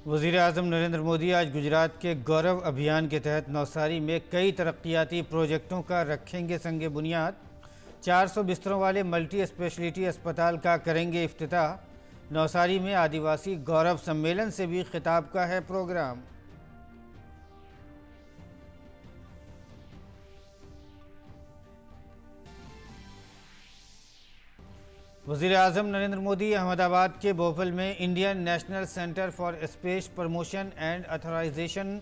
वज़ीर-ए-आज़म नरेंद्र मोदी आज गुजरात के गौरव अभियान के तहत नवसारी में कई तरक्याती प्रोजेक्टों का रखेंगे संगे बुनियाद। 400 बिस्तरों वाले मल्टी स्पेशलिटी अस्पताल का करेंगे इफ्तिताह। नवसारी में आदिवासी गौरव सम्मेलन से भी खिताब का है प्रोग्राम। वज़ीर-ए-आज़म नरेंद्र मोदी अहमदाबाद के भोपाल में Indian national centre for space promotion and authorisation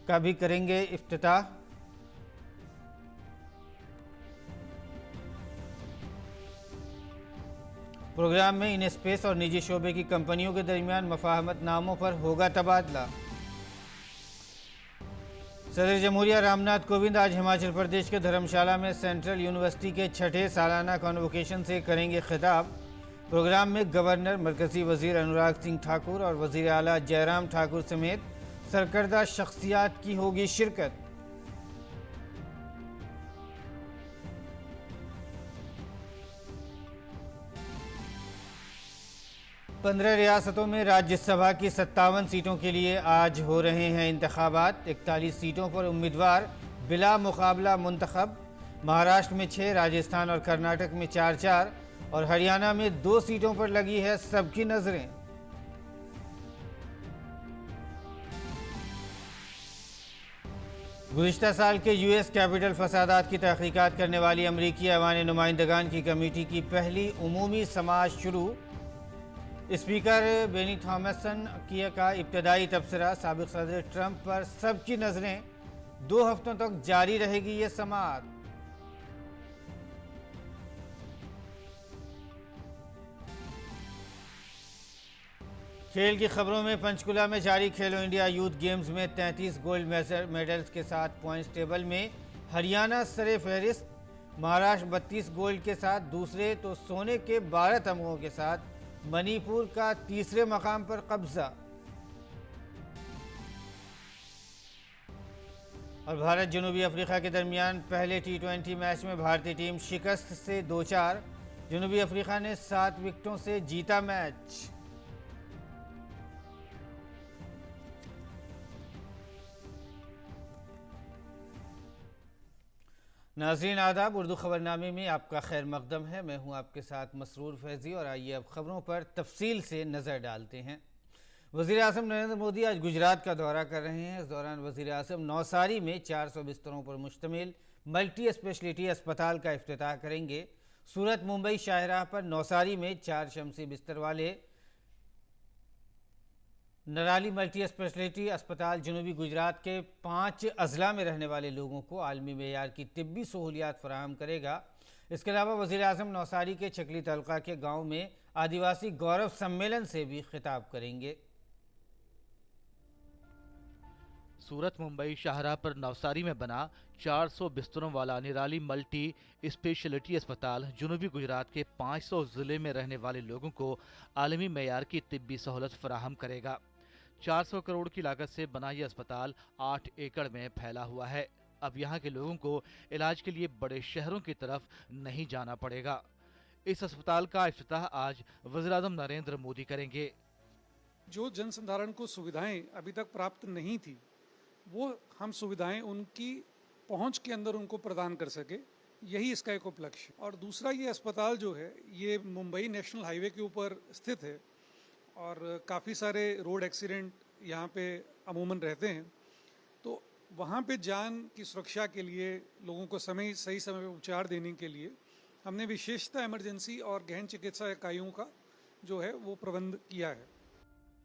का भी करेंगे इफ्तिताह। प्रोग्राम में इन स्पेस और निजी शोबे की कंपनियों के दरमियान मफाहमतनामों पर होगा तबादला। सदर जमहूरिया रामनाथ कोविंद आज हिमाचल प्रदेश के धर्मशाला में सेंट्रल यूनिवर्सिटी के छठे सालाना कॉन्वोकेशन से करेंगे खिताब। प्रोग्राम में गवर्नर, मरकजी वजीर अनुराग सिंह ठाकुर और वजीर आला जयराम ठाकुर समेत सरकर्दा शख्सियात की होगी शिरकत। पंद्रह रियासतों में राज्यसभा की 57 सीटों के लिए आज हो रहे हैं इंतखाबात। 41 सीटों पर उम्मीदवार बिला मुकाबला मुंतखब। महाराष्ट्र में 6, राजस्थान और कर्नाटक में 4-4 और हरियाणा में 2 सीटों पर लगी है सबकी नजरें। गुज़िश्ता साल के यूएस कैपिटल फसादात की तहकीकात करने वाली अमरीकी ऐवान नुमाइंदगान की कमेटी की पहली उमूमी समाअत शुरू। स्पीकर बेनी थॉमसन का इब्तदाई तबसरा। साबिक सदर ट्रंप पर सबकी नजरें। 2 हफ्तों तक जारी रहेगी ये समाअत। खेल की खबरों में पंचकुला में जारी खेलो इंडिया यूथ गेम्स में 33 गोल्ड मेडल्स के साथ पॉइंट्स टेबल में हरियाणा सरे फहरिस्त। महाराष्ट्र 32 गोल्ड के साथ दूसरे तो सोने के 12 तमगों के साथ मणिपुर का तीसरे मकाम पर कब्जा। और भारत जनूबी अफ्रीका के दरमियान पहले T20 मैच में भारतीय टीम शिकस्त से 2-4। जनूबी अफ्रीका ने 7 विकेटों से जीता मैच। नाज़रीन आदाब, उर्दू खबरनामे में आपका खैर मकदम है। मैं हूं आपके साथ मसरूर फैज़ी और आइए अब खबरों पर तफसील से नज़र डालते हैं। वज़ीर-ए-आज़म नरेंद्र मोदी आज गुजरात का दौरा कर रहे हैं। इस दौरान वज़ीर-ए-आज़म नवसारी में 400 बिस्तरों पर मुश्तमिल मल्टी स्पेशलिटी अस्पताल का इफ्तिताह करेंगे। सूरत मुंबई शाहराह पर नवसारी में 4 शमसी बिस्तर वाले नराली मल्टी स्पेशलिटी अस्पताल जनूबी गुजरात के 5 अजला में रहने वाले लोगों को आलमी मेयार की तिब्बी सहूलियात फराहम करेगा। इसके अलावा वज़ीर-ए-आज़म नवसारी के चकली तलका के गांव में आदिवासी गौरव सम्मेलन से भी खिताब करेंगे। सूरत मुंबई शाहराह पर नवसारी में बना 400 बिस्तरों वाला निराली मल्टी स्पेशलिटी अस्पताल जनूबी गुजरात के 500 जिले में रहने वाले लोगों को आलमी मेयार की तिब्बी सहूलत फराहम करेगा। 400 करोड़ की लागत से बना यह अस्पताल 8 एकड़ में फैला हुआ है। अब यहाँ के लोगों को इलाज के लिए बड़े शहरों की तरफ नहीं जाना पड़ेगा। इस अस्पताल का इफ्तिताह आज वज़ीर-ए-आज़म नरेंद्र मोदी करेंगे। जो जन संधारण को सुविधाएं अभी तक प्राप्त नहीं थी, वो हम सुविधाएं उनकी पहुंच के अंदर उनको प्रदान कर सके, यही इसका एक उपलक्ष्य। और दूसरा, ये अस्पताल जो है ये मुंबई नेशनल हाईवे के ऊपर स्थित है और काफ़ी सारे रोड एक्सीडेंट यहाँ पे अमूमन रहते हैं, तो वहाँ पे जान की सुरक्षा के लिए लोगों को सही समय पे उपचार देने के लिए हमने विशेषता इमरजेंसी और गहन चिकित्सा इकाइयों का जो है वो प्रबंध किया है।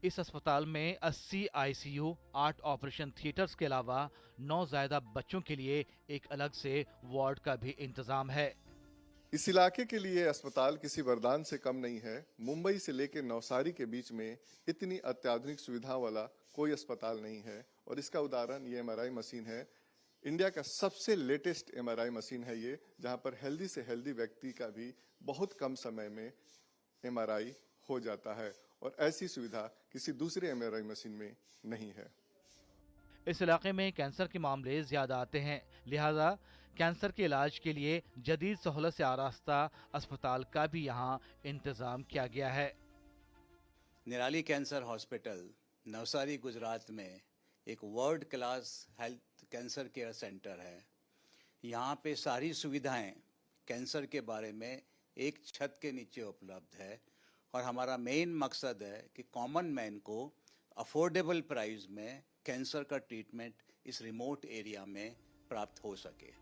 इस अस्पताल में 80 आईसीयू, 8 ऑपरेशन थिएटर्स के अलावा नवजायदा बच्चों के लिए एक अलग से वार्ड का भी इंतजाम है। इस इलाके के लिए अस्पताल किसी वरदान से कम नहीं है। मुंबई से लेकर नवसारी के बीच में इतनी अत्याधुनिक सुविधाओं वाला कोई अस्पताल नहीं है और इसका उदाहरण ये एमआरआई मशीन है। इंडिया का सबसे लेटेस्ट एमआरआई मशीन है ये, जहां पर हेल्दी से हेल्दी व्यक्ति का भी बहुत कम समय में एमआरआई हो जाता है और ऐसी सुविधा किसी दूसरे एमआरआई मशीन में नहीं है। इस इलाके में कैंसर के मामले ज्यादा आते हैं, लिहाजा कैंसर के इलाज के लिए जदीद सहूलत से आरास्ता अस्पताल का भी यहाँ इंतजाम किया गया है। निराली कैंसर हॉस्पिटल नवसारी गुजरात में एक world class health cancer care centre है। यहाँ पे सारी सुविधाएं कैंसर के बारे में एक छत के नीचे उपलब्ध है और हमारा मेन मकसद है कि कॉमन मैन को अफोर्डेबल प्राइस में कैंसर का ट्रीटमेंट इस रिमोट एरिया में प्राप्त हो सके।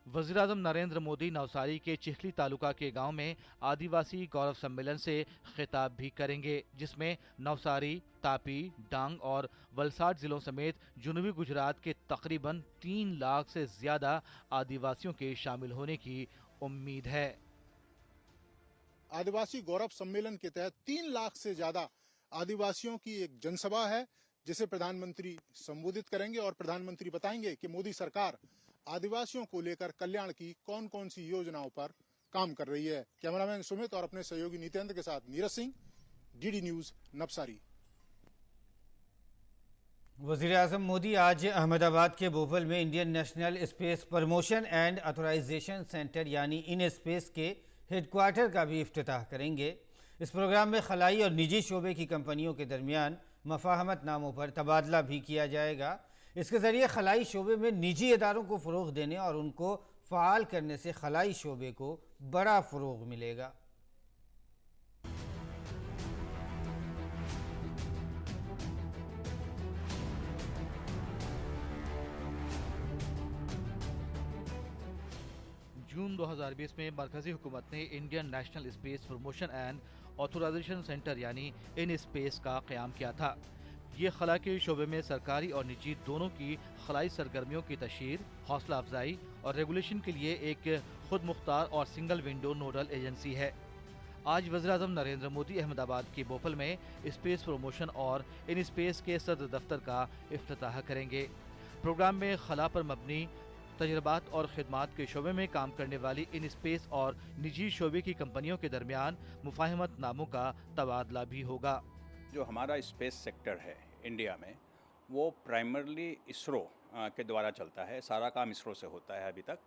वज़ीर-ए-आज़म नरेंद्र मोदी नवसारी के चिखली तालुका के गांव में आदिवासी गौरव सम्मेलन से खिताब भी करेंगे, जिसमें नवसारी, तापी, डांग और वलसाड जिलों समेत जुनूबी गुजरात के तकरीबन 3 लाख से ज्यादा आदिवासियों के शामिल होने की उम्मीद है। आदिवासी गौरव सम्मेलन के तहत 3 लाख से ज्यादा आदिवासियों की एक जनसभा है, जिसे प्रधानमंत्री संबोधित करेंगे और प्रधानमंत्री बताएंगे कि मोदी सरकार आदिवासियों को लेकर कल्याण की कौन कौन सी योजनाओं पर काम कर रही है। कैमरामैन सुमित और अपने सहयोगी नितेंद्र के साथ नीरज सिंह, डीडी न्यूज, नवसारी। वज़ीर-ए-आज़म मोदी आज अहमदाबाद के बोपल में Indian national space promotion and authorization centre यानी इन स्पेस के हेडक्वार्टर का भी इफ्तिताह करेंगे। इस प्रोग्राम में खलाई और निजी शोबे की कंपनियों के दरमियान मफाहमत नामों पर तबादला भी किया जाएगा। इसके ज़रिए खलाई शोबे में निजी इदारों को फ़रोग़ देने और उनको फ़ाल करने से खलाई शोबे को बड़ा फ़रोग़ मिलेगा। जून 2020 में मरकजी हुकूमत ने Indian national space promotion and authorization centre यानी इन स्पेस का क़याम किया था। ये खला के शोबे में सरकारी और निजी दोनों की खलाई सरगर्मियों की तशहीर, हौसला अफजाई और रेगुलेशन के लिए एक खुद मुख्तार और सिंगल विंडो नोडल एजेंसी है। आज वज़ीर-ए-आज़म नरेंद्र मोदी अहमदाबाद के बोपल में स्पेस प्रमोशन और इन स्पेस के सदर दफ्तर का इफ्तिताह करेंगे। प्रोग्राम में खला पर मबनी तजर्बात और खिदमात के शोबे में काम करने वाली इन स्पेस और निजी शोबे की कंपनियों के दरमियान मुफाहमत नामों का तबादला भी होगा। जो हमारा स्पेस सेक्टर है इंडिया में, वो प्राइमरली इसरो के द्वारा चलता है। सारा काम इसरो से होता है अभी तक।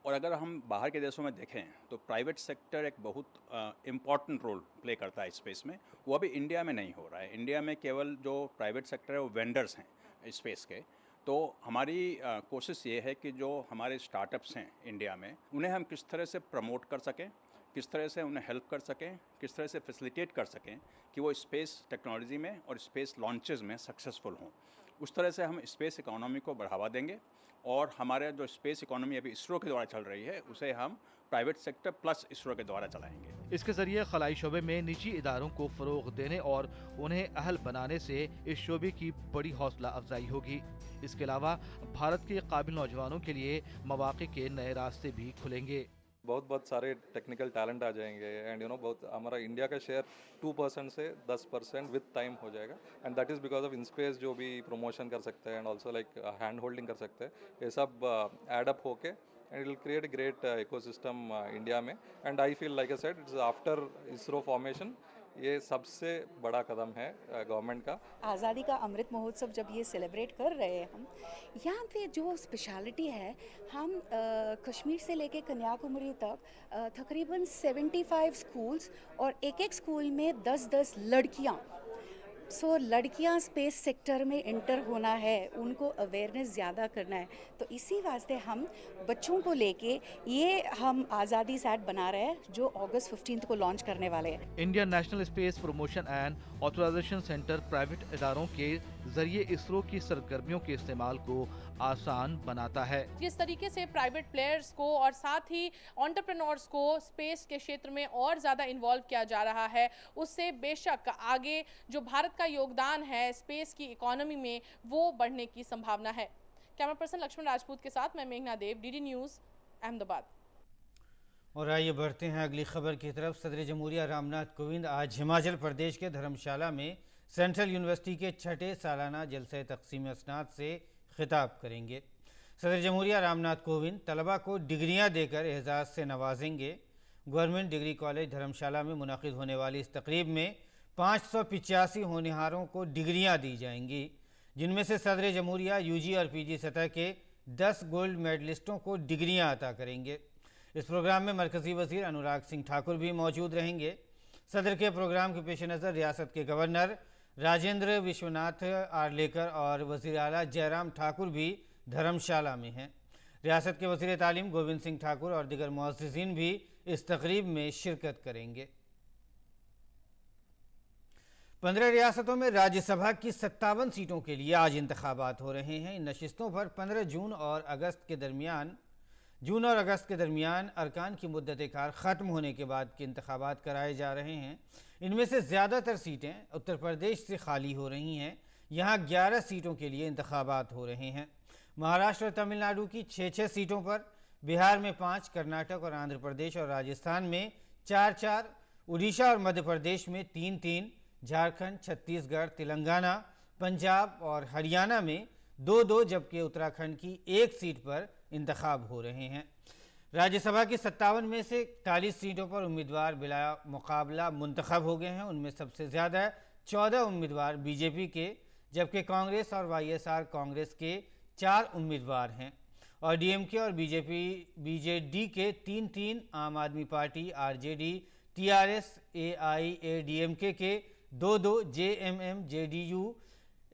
और अगर हम बाहर के देशों में देखें तो प्राइवेट सेक्टर एक बहुत इम्पॉर्टेंट रोल प्ले करता है स्पेस में। वो अभी इंडिया में नहीं हो रहा है। इंडिया में केवल जो प्राइवेट सेक्टर है वो वेंडर्स हैं स्पेस के। तो हमारी कोशिश ये है कि जो हमारे स्टार्टअप्स हैं इंडिया में, उन्हें हम किस तरह से प्रमोट कर सकें, किस तरह से उन्हें हेल्प कर सकें, किस तरह से फैसिलिटेट कर सकें कि वो स्पेस टेक्नोलॉजी में और स्पेस लॉन्चेस में सक्सेसफुल हों। उस तरह से हम स्पेस इकोनॉमी को बढ़ावा देंगे और हमारे जो स्पेस इकोनॉमी अभी इसरो के द्वारा चल रही है, उसे हम प्राइवेट सेक्टर प्लस इसरो के द्वारा चलाएंगे। इसके जरिए खलाई शोबे में निजी इदारों को फ़रोग़ देने और उन्हें अहल बनाने से इस शोबे की बड़ी हौसला अफजाई होगी। इसके अलावा भारत के काबिल नौजवानों के लिए मौक़े के नए रास्ते भी खुलेंगे। बहुत सारे टेक्निकल टैलेंट आ जाएंगे एंड बहुत हमारा इंडिया का शेयर 2% से 10% विद टाइम हो जाएगा। And that is because of INSPACe जो भी प्रमोशन कर सकते हैं and also like hand holding कर सकते हैं। ये सब एड अप होके and it will create a great ecosystem India में। And I feel like I said, it's after ISRO formation ये सबसे बड़ा कदम है गवर्नमेंट का। आज़ादी का अमृत महोत्सव जब ये सेलिब्रेट कर रहे हैं हम, यहाँ पे जो स्पेशलिटी है, हम कश्मीर से लेके कन्याकुमारी तक तकरीबन 75 स्कूल्स और एक स्कूल में 10-10 लड़कियाँ, लड़कियां स्पेस सेक्टर में एंटर होना है, उनको अवेयरनेस ज़्यादा करना है। तो इसी वास्ते हम बच्चों को लेके ये हम आज़ादी सैट बना रहे हैं, जो अगस्त 15 को लॉन्च करने वाले हैं। Indian national space promotion and authorization centre private इदारों के जरिए इसरो की सरगर्मियों के इस्तेमाल को आसान बनाता है। जिस तरीके से प्राइवेट प्लेयर्स को और साथ ही एंटरप्रेन्योर्स को स्पेस के क्षेत्र में और ज़्यादा इन्वॉल्व किया जा रहा है, उससे बेशक आगे जो भारत का योगदान है स्पेस की इकोनॉमी में, वो बढ़ने की संभावना है। कैमरा पर्सन लक्ष्मण राजपूत के साथ मैं मेघना देव, डीडी न्यूज़, अहमदाबाद। और आइए बढ़ते हैं अगली खबर की तरफ। सदर जमहूरिया रामनाथ कोविंद आज हिमाचल प्रदेश के धर्मशाला में सेंट्रल यूनिवर्सिटी के 6ठे सालाना जलसे तकसीम असनाद से खिताब करेंगे। सदर जमहूरिया रामनाथ कोविंद तलबा को डिग्रियां देकर एजाज़ से नवाजेंगे। गवर्नमेंट डिग्री कॉलेज धर्मशाला में मुनक़िद होने वाली इस तकरीब में 585 होनहारों को डिग्रियां दी जाएंगी, जिनमें से सदर जमहूरिया यूजी और पीजी सतह के 10 गोल्ड मेडलिस्टों को डिग्रियां अता करेंगे। इस प्रोग्राम में मरकज़ी वज़ीर अनुराग सिंह ठाकुर भी मौजूद रहेंगे। सदर के प्रोग्राम के पेश नज़र रियासत के गवर्नर राजेंद्र विश्वनाथ आर्लेकर और वज़ीर आला जयराम ठाकुर भी धर्मशाला में हैं। रियासत के वज़ीर तालीम गोविंद सिंह ठाकुर और दीगर मुअज़्ज़िज़ीन भी इस तकरीब में शिरकत करेंगे। 15 रियासतों में राज्यसभा की 57 सीटों के लिए आज इंतखाबात हो रहे हैं। इन नशिस्तों पर 15 जून और अगस्त के दरमियान अरकान की मुद्दत कार ख़त्म होने के बाद के इंतखाबात कराए जा रहे हैं। इनमें से ज़्यादातर सीटें उत्तर प्रदेश से खाली हो रही हैं। यहाँ 11 सीटों के लिए इंतखाबात हो रहे हैं। महाराष्ट्र और तमिलनाडु की 6-6 सीटों पर, बिहार में 5, कर्नाटक और आंध्र प्रदेश और राजस्थान में 4-4, उड़ीसा और मध्य प्रदेश में 3-3, झारखंड, छत्तीसगढ़, तेलंगाना, पंजाब और हरियाणा में 2-2, जबकि उत्तराखंड की 1 सीट पर इंतखाब हो रहे हैं। राज्यसभा की 57 में से 41 सीटों पर उम्मीदवार बिला मुकाबला मुंतखब हो गए हैं। उनमें सबसे ज़्यादा 14 उम्मीदवार बीजेपी के, जबकि कांग्रेस और वाईएसआर कांग्रेस के 4 उम्मीदवार हैं और डीएमके और बीजेडी के 3-3, आम आदमी पार्टी, आरजेडी, टीआरएस, एआईएडीएमके के 2-2, जेएमएम, जेडीयू,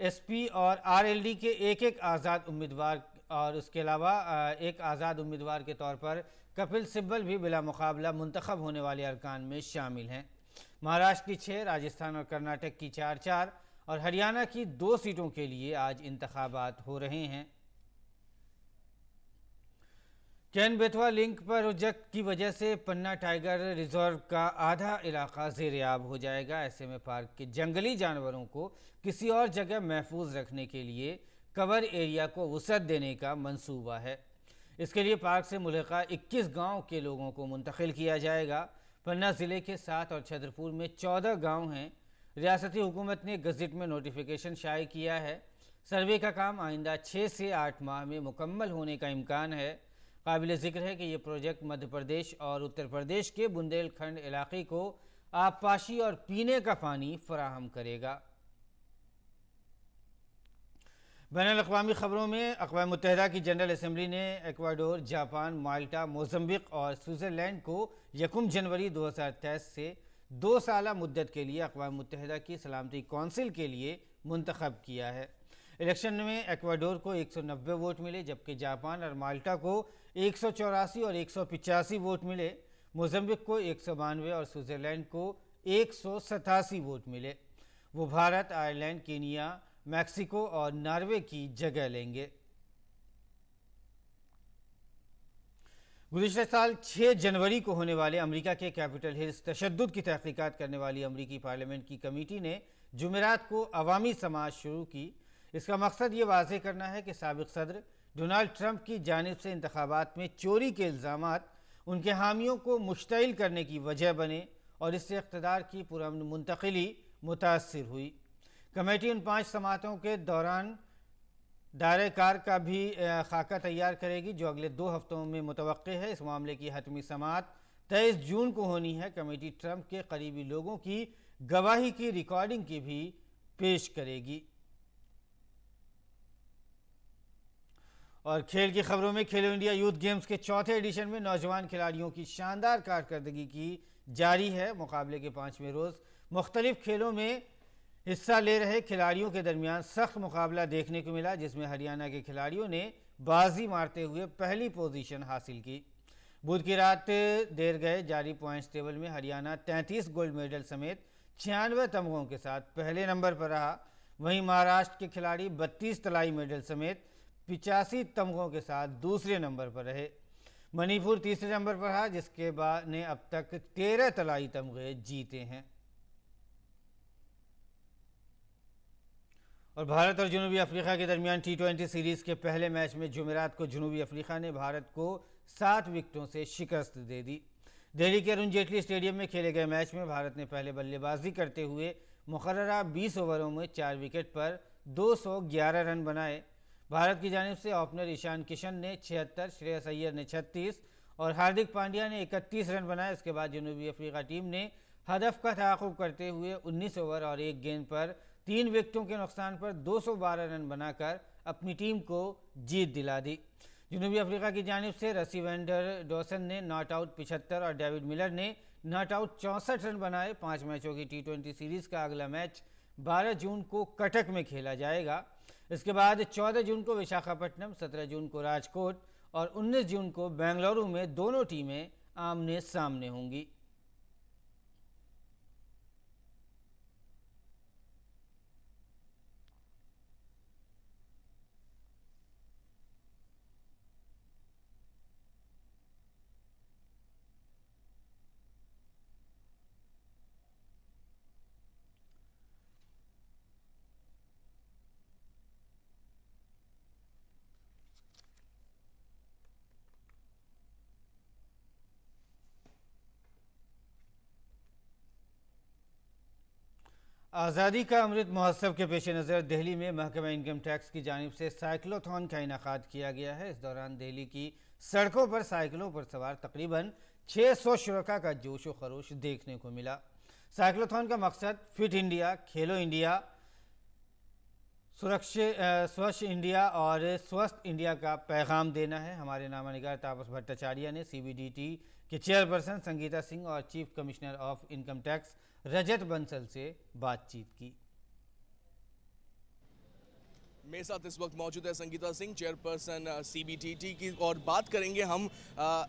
एसपी और आरएलडी के 1-1 आज़ाद उम्मीदवार और उसके अलावा एक आज़ाद उम्मीदवार के तौर पर कपिल सिब्बल भी बिला मुकाबला मुंतखब होने वाले अरकान में शामिल हैं। महाराष्ट्र की 6, राजस्थान और कर्नाटक की 4-4 और हरियाणा की 2 सीटों के लिए आज इंतखाबात हो रहे हैं। कैन बेतवा लिंक प्रोजेक्ट की वजह से पन्ना टाइगर रिजर्व का आधा इलाका ज़ेर-ए-आब हो जाएगा। ऐसे में पार्क के जंगली जानवरों को किसी और जगह महफूज रखने के लिए कवर एरिया को वुसअत देने का मंसूबा है। इसके लिए पार्क से मुल्हिका 21 गांव के लोगों को मुंतकिल किया जाएगा। पन्ना ज़िले के 7 और छतरपुर में 14 गांव हैं। रियासती हुकूमत ने गज़ट में नोटिफिकेशन शाये किया है। सर्वे का काम आइंदा 6 से 8 माह में मुकम्मल होने का इम्कान है। काबिल ज़िक्र है कि ये प्रोजेक्ट मध्य प्रदेश और उत्तर प्रदेश के बुंदेलखंड इलाके को आबपाशी और पीने का पानी फराहम करेगा। बैनुल-अक़वामी ख़बरों में अक़वाम मुत्तहिदा की जनरल असम्बली ने इक्वाडोर, जापान, माल्टा, मोज़म्बिक और स्विट्ज़रलैंड को 1 जनवरी 2023 से 2 साला मुद्दत के लिए अक़वाम मुत्तहिदा की सलामती कौंसिल के लिए मुंतखब किया है। इलेक्शन में इक्वाडोर को 190 वोट मिले, जबकि जापान और माल्टा को 184 और 185 वोट मिले। मोज़म्बिक को 192 और स्विट्ज़रलैंड को 187 वोट मिले। वो भारत, आयरलैंड, कीनिया, मैक्सिको और नॉर्वे की जगह लेंगे। गुज़िश्ता साल 6 जनवरी को होने वाले अमेरिका के कैपिटल हिल्स तशद्दुद की तहक़ीक़ात करने वाली अमेरिकी पार्लियामेंट की कमेटी ने जुमेरात को अवामी समाअत शुरू की। इसका मकसद ये वाज़ेह करना है कि साबिक़ सदर डोनाल्ड ट्रंप की जानिब से इंतखाबात में चोरी के इल्ज़ामात उनके हामियों को मुश्तइल करने की वजह बने और इससे इक़्तिदार की पुरअमन मुंतक़िली मुतासिर हुई। कमेटी उन 5 समाअतों के दौरान दायरे कार का भी खाका तैयार करेगी जो अगले 2 हफ्तों में मुतवक्किल है। इस मामले की हतमी समाअत 23 जून को होनी है। कमेटी ट्रंप के करीबी लोगों की गवाही की रिकॉर्डिंग की भी पेश करेगी। और खेल की खबरों में खेलो इंडिया यूथ गेम्स के 4थे एडिशन में नौजवान खिलाड़ियों की शानदार कारकर्दगी की जारी है। मुकाबले के 5वें रोज़ मुख्तलिफ खेलों में हिस्सा ले रहे खिलाड़ियों के दरमियान सख्त मुकाबला देखने को मिला, जिसमें हरियाणा के खिलाड़ियों ने बाजी मारते हुए पहली पोजीशन हासिल की। बुध की रात देर गए जारी पॉइंट्स टेबल में हरियाणा 33 गोल्ड मेडल समेत 96 तमगों के साथ पहले नंबर पर रहा। वहीं महाराष्ट्र के खिलाड़ी 32 तलाई मेडल समेत 85 तमगों के साथ दूसरे नंबर पर रहे। मणिपुर तीसरे नंबर पर रहा, जिसके बाद ने अब तक 13 तलाई तमगे जीते हैं। और भारत और जनूबी अफ्रीका के दरमियान T20 सीरीज़ के पहले मैच में जुमेरात को जनूबी अफ्रीका ने भारत को 7 विकेटों से शिकस्त दे दी। दिल्ली के अरुण जेटली स्टेडियम में खेले गए मैच में भारत ने पहले बल्लेबाजी करते हुए मुकर्ररा 20 ओवरों में 4 विकेट पर 211 रन बनाए। भारत की जानिब से ओपनर ईशान किशन ने 76, श्रेयस अय्यर ने 36 और हार्दिक पांड्या ने 31 रन बनाए। इसके बाद जनूबी अफ्रीका टीम ने हदफ का ताक़ुब करते हुए 19 ओवर और 1 गेंद पर 3 विकेटों के नुकसान पर 212 रन बनाकर अपनी टीम को जीत दिला दी। जनूबी अफ्रीका की जानिब से रसी वेंडर डॉसन ने नॉट आउट 75 और डेविड मिलर ने नॉट आउट 64 रन बनाए। 5 मैचों की T20 सीरीज़ का अगला मैच 12 जून को कटक में खेला जाएगा। इसके बाद 14 जून को विशाखापट्टनम, 17 जून को राजकोट और 19 जून को बेंगलुरु में दोनों टीमें आमने सामने होंगी। आज़ादी का अमृत महोत्सव के पेश नज़र दिल्ली में महकमा इनकम टैक्स की जानिब से साइक्लोथॉन का इनेकाद किया गया है। इस दौरान दिल्ली की सड़कों पर साइकिलों पर सवार तकरीबन 600 शुरका का जोश व खरोश देखने को मिला। साइक्लोथॉन का मकसद फिट इंडिया, खेलो इंडिया, स्वच्छ इंडिया और स्वस्थ इंडिया का पैगाम देना है। हमारे नामानिगार तापस भट्टाचार्य ने CBDT के चेयरपर्सन संगीता सिंह और chief commissioner of income tax Rajat Bansal से बातचीत की। मेरे साथ इस वक्त मौजूद है संगीता सिंह, चेयरपर्सन CBDT की, और बात करेंगे हम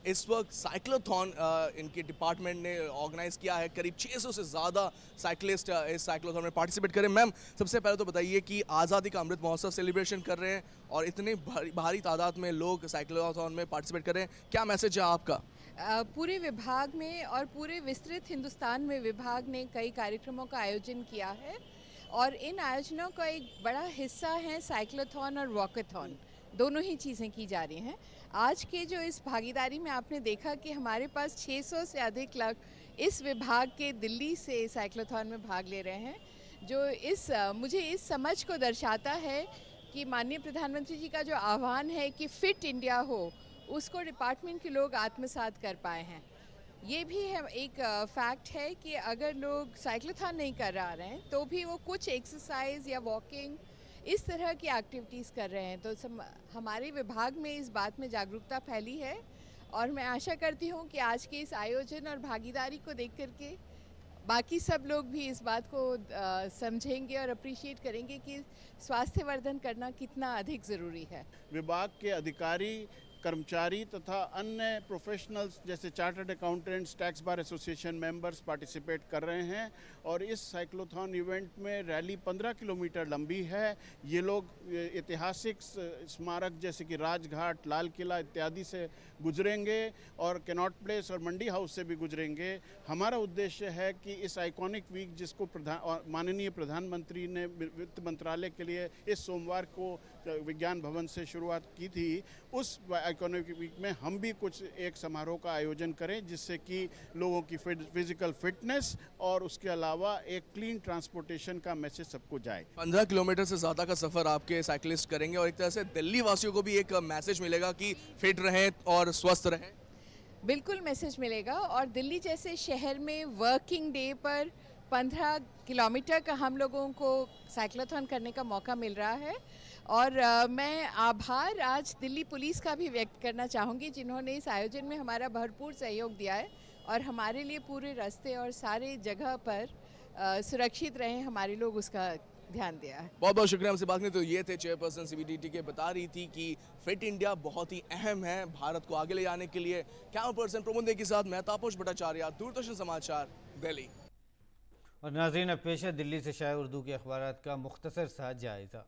इस वक्त साइक्लोथॉन इनके डिपार्टमेंट ने ऑर्गेनाइज किया है। करीब 600 से ज़्यादा साइकिलिस्ट इस साइक्लोथॉन में पार्टिसिपेट करें। मैम, सबसे पहले तो बताइए कि आज़ादी का अमृत महोत्सव सेलिब्रेशन कर रहे हैं और इतने भारी तादाद में लोग साइक्लोथॉन में पार्टिसिपेट कर रहे हैं, क्या मैसेज है आपका? पूरे विभाग में और पूरे विस्तृत हिंदुस्तान में विभाग ने कई कार्यक्रमों का आयोजन किया है और इन आयोजनों का एक बड़ा हिस्सा है साइक्लोथॉन और वॉकाथॉन, दोनों ही चीज़ें की जा रही हैं। आज के जो इस भागीदारी में आपने देखा कि हमारे पास 600 से अधिक लोग इस विभाग के दिल्ली से साइक्लोथॉन में भाग ले रहे हैं, जो मुझे इस समझ को दर्शाता है कि माननीय प्रधानमंत्री जी का जो आह्वान है कि फिट इंडिया हो, उसको डिपार्टमेंट के लोग आत्मसात कर पाए हैं। ये भी है एक फैक्ट है कि अगर लोग साइक्लोथॉन नहीं कर रहे हैं तो भी वो कुछ एक्सरसाइज या वॉकिंग इस तरह की एक्टिविटीज़ कर रहे हैं। तो हमारे विभाग में इस बात में जागरूकता फैली है और मैं आशा करती हूँ कि आज के इस आयोजन और भागीदारी को देख करके बाकी सब लोग भी इस बात को समझेंगे और अप्रिशिएट करेंगे कि स्वास्थ्यवर्धन करना कितना अधिक ज़रूरी है। विभाग के अधिकारी, कर्मचारी तथा अन्य प्रोफेशनल्स जैसे chartered accountants, tax bar association members participate कर रहे हैं और इस साइक्लोथॉन इवेंट में रैली 15 किलोमीटर लंबी है। ये लोग ऐतिहासिक स्मारक जैसे कि राजघाट, लाल किला इत्यादि से गुजरेंगे और कैनॉट प्लेस और मंडी हाउस से भी गुजरेंगे। हमारा उद्देश्य है कि इस आइकॉनिक वीक जिसको माननीय प्रधानमंत्री ने वित्त मंत्रालय के लिए इस सोमवार को विज्ञान भवन से शुरुआत की थी, उस आइकॉनिक वीक में हम भी कुछ एक समारोह का आयोजन करें जिससे कि लोगों की फिजिकल फिटनेस और उसके अलावा एक क्लीन ट्रांसपोर्टेशन का मैसेज सबको जाए। 15 किलोमीटर से ज़्यादा का सफ़र आपके साइकिलिस्ट करेंगे और एक तरह से दिल्ली वासियों को भी एक मैसेज मिलेगा कि फिट रहें और स्वस्थ रहें। बिल्कुल मैसेज मिलेगा और दिल्ली जैसे शहर में वर्किंग डे पर 15 किलोमीटर का हम लोगों को साइक्लोथॉन करने का मौका मिल रहा है और मैं आभार आज दिल्ली पुलिस का भी व्यक्त करना चाहूँगी जिन्होंने इस आयोजन में हमारा भरपूर सहयोग दिया है और हमारे लिए पूरे रास्ते और सारे जगह पर सुरक्षित रहें हमारे लोग उसका ध्यान दिया है। बहुत बहुत शुक्रिया हमसे बात करने। तो ये थे चेयरपर्सन CBDT के, बता रही थी कि फिट इंडिया बहुत ही अहम है भारत को आगे ले जाने के लिए। कैमरा पर्सन प्रमोद दे के साथ मैं तापस भट्टाचार्य, दूरदर्शन समाचार, दिल्ली। और नाज़रीन, अब पेश है दिल्ली से शाये उर्दू के अखबारात का मुख्तसर सा जायज़ा।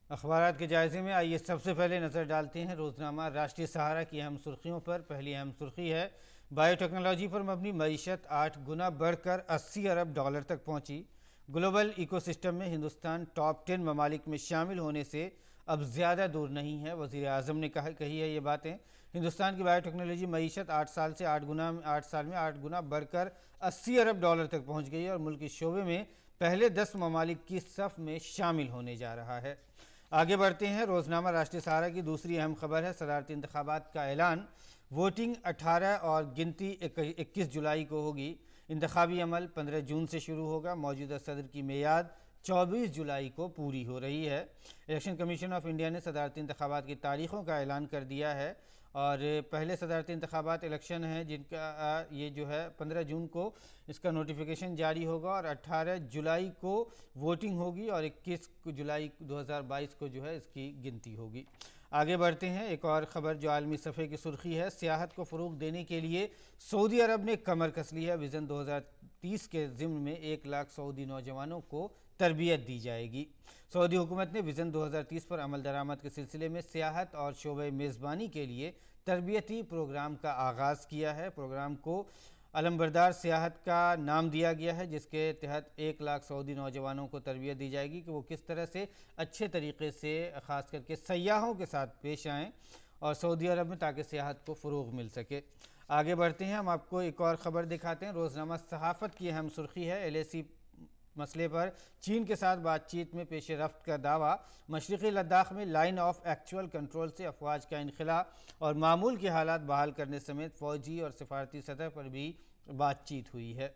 अखबारात के जायज़े में आइए सबसे पहले नज़र डालते हैं रोज़नामा राष्ट्रीय सहारा की अहम सुर्खियों पर। पहली अहम सुर्खी है बायोटेक्नोलॉजी पर मबनी मईशत 8 गुना बढ़कर 80 अरब डॉलर तक पहुंची। ग्लोबल इकोसिस्टम में हिंदुस्तान टॉप 10 ममालिक में शामिल होने से अब ज़्यादा दूर नहीं है। वज़ीर आज़म ने कही है ये बातें। हिंदुस्तान की बायोटेक्नोलॉजी मईशत 8 साल में 8 गुना बढ़कर 80 अरब डॉलर तक पहुँच गई और मुल्क इस शोबे में पहले 10 ममालिक की सफ़ में शामिल होने जा रहा है। आगे बढ़ते हैं। रोज़नामा राष्ट्रीय सहारा की दूसरी अहम खबर है सदारती इंतखाबात का ऐलान। वोटिंग 18 और गिनती 21 जुलाई को होगी। इंतखाबी अमल 15 जून से शुरू होगा। मौजूदा सदर की मियाद 24 जुलाई को पूरी हो रही है। इलेक्शन कमीशन ऑफ इंडिया ने सदारती इंतखाबात की तारीखों का ऐलान कर दिया है और पहले सदारती इंतखाबात इलेक्शन हैं जिनका ये जो है 15 जून को इसका नोटिफिकेशन जारी होगा और 18 जुलाई को वोटिंग होगी और 21 जुलाई 2022 को जो है इसकी गिनती होगी। आगे बढ़ते हैं, एक और ख़बर जो आलमी सफ़े की सुर्खी है, सियाहत को फ़रोग़ देने के लिए सऊदी अरब ने कमर कस ली है। विज़न 2030 के ज़िम्न में 1 लाख सऊदी नौजवानों को तरबियत दी जाएगी। सऊदी हुकूमत ने विज़न 2030 पर अमल दरामद के सिलसिले में सियाहत और शोबे मेज़बानी के लिए तरबियती प्रोग्राम का आगाज़ किया है। प्रोग्राम को अलमबरदार सियाहत का नाम दिया गया है, जिसके तहत 1 लाख सऊदी नौजवानों को तरबियत दी जाएगी कि वो किस तरह से अच्छे तरीके से ख़ास करके सयाहों के साथ पेश आएँ और सऊदी अरब में, ताकि सियाहत को फ़रोग़ मिल सके। आगे बढ़ते हैं, हम आपको एक और ख़बर दिखाते हैं। रोज़नामा सहाफ़त की अहम सुर्खी है, LAC मसले पर चीन के साथ बातचीत में पेश रफ्त का दावा। मशरक़ी लद्दाख में लाइन ऑफ एक्चुअल कंट्रोल से अफवाज का इनखला और मामूल के हालात बहाल करने समेत फ़ौजी और सफारती सतह पर भी बातचीत हुई है।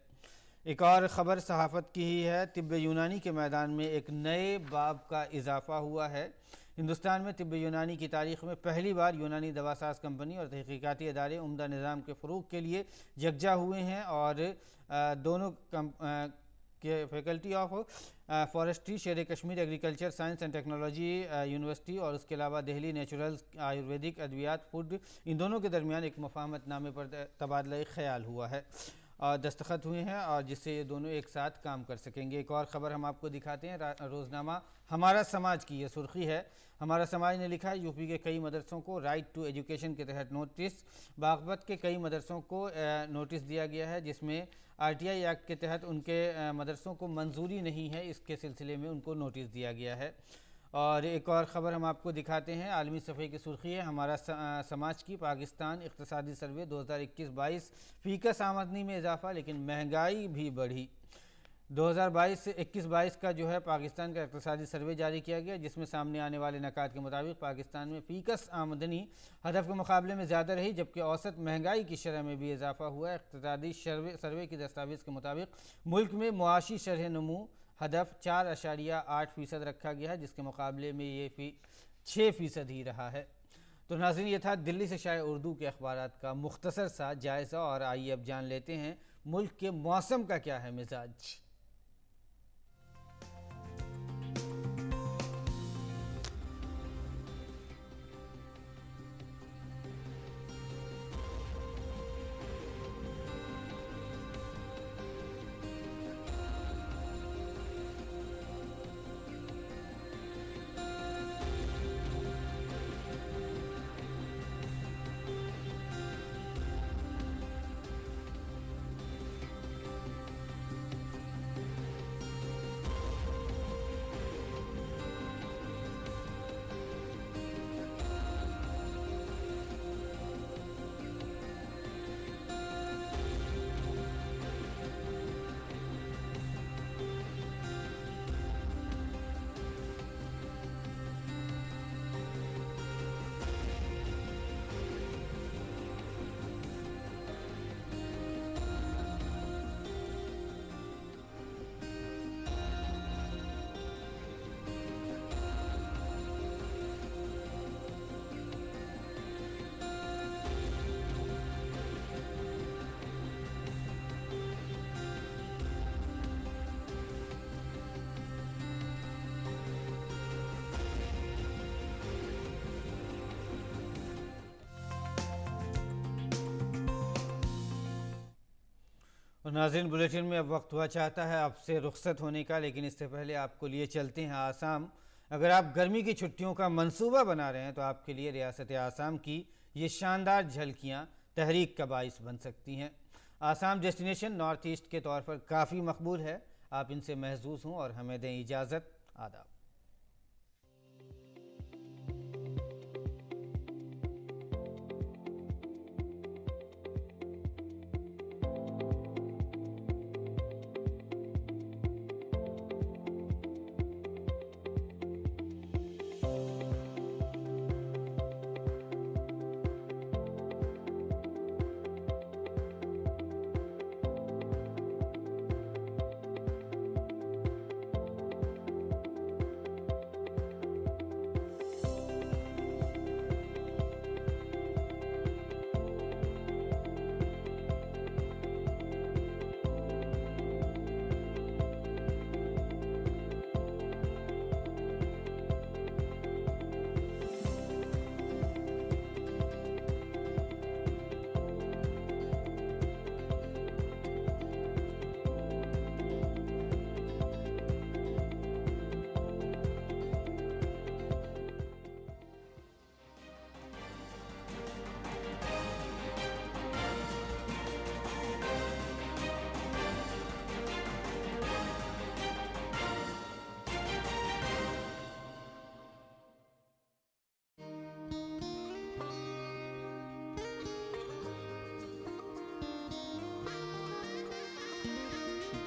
एक और ख़बर सहाफ़त की ही है, तिब्ब यूनानी के मैदान में एक नए बाब का इजाफ़ा हुआ है। हिंदुस्तान में तिब्ब यूनानी की तारीख़ में पहली बार यूनानी दवासाज कंपनी और तहक़ीक़ाती अदारे उम्दा निज़ाम के फ़रोग़ के लिए यकजा हुए हैं और दोनों के फैकल्टी ऑफ फॉरेस्ट्री, शेर Kashmir agriculture science and technology university और उसके अलावा दिल्ली नेचुरल आयुर्वेदिक अद्वियात फूड, इन दोनों के दरमियान एक मुफ़ाहमतनामे पर तबादला ख्याल हुआ है और दस्तखत हुए हैं और जिससे ये दोनों एक साथ काम कर सकेंगे। एक और ख़बर हम आपको दिखाते हैं, रोज़नामा हमारा समाज की ये सुर्खी है। हमारा समाज ने लिखा है, यूपी के कई मदरसों को राइट टू एजुकेशन के तहत नोटिस। बागपत के कई मदरसों को नोटिस दिया गया है, जिसमें RTI एक्ट के तहत उनके मदरसों को मंजूरी नहीं है, इसके सिलसिले में उनको नोटिस दिया गया है। और एक और ख़बर हम आपको दिखाते हैं, आलमी सफ़े की सुर्खी है हमारा समाज की, पाकिस्तान इक़्तिसादी सर्वे 2021-22 फ़ीकस आमदनी में इजाफा लेकिन महंगाई भी बढ़ी। 2021-22 का जो है पाकिस्तान का इक़्तिसादी सर्वे जारी किया गया, जिसमें सामने आने वाले नकात के मुताबिक पाकिस्तान में फ़ीकस आमदनी हदफ के मुकाबले में ज़्यादा रही, जबकि औसत महंगाई की शरह में भी इजाफा हुआ है। इक़्तिसादी सर्वे की दस्तावेज़ के मुताबिक मुल्क में मुआशी शरह नमू हदफ 4.8% रखा गया है, जिसके मुकाबले में ये 6% ही रहा है। तो नाज़रीन, ये था दिल्ली से शाये उर्दू के अखबारात का मुख्तसर सा जायज़ा और आइए अब जान लेते हैं मुल्क के मौसम का क्या है मिजाज। और नाज़रीन, बुलेटिन में अब वक्त हुआ चाहता है आपसे रुखसत होने का, लेकिन इससे पहले आपको लिए चलते हैं आसाम। अगर आप गर्मी की छुट्टियों का मंसूबा बना रहे हैं तो आपके लिए रियासत आसाम की ये शानदार झलकियाँ तहरीक का बाइस बन सकती हैं। आसाम डेस्टिनेशन नॉर्थ ईस्ट के तौर पर काफ़ी मकबूल है, आप इनसे महजूज़ हों और हमें दें इजाज़त। आदाब।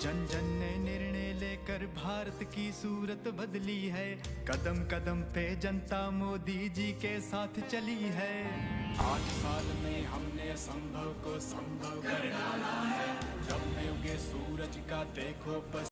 जन जन ने निर्णय लेकर भारत की सूरत बदली है। कदम कदम पे जनता मोदी जी के साथ चली है। 8 साल में हमने असंभव को संभव कर डाला है। जब में उगे सूरज का देखो बस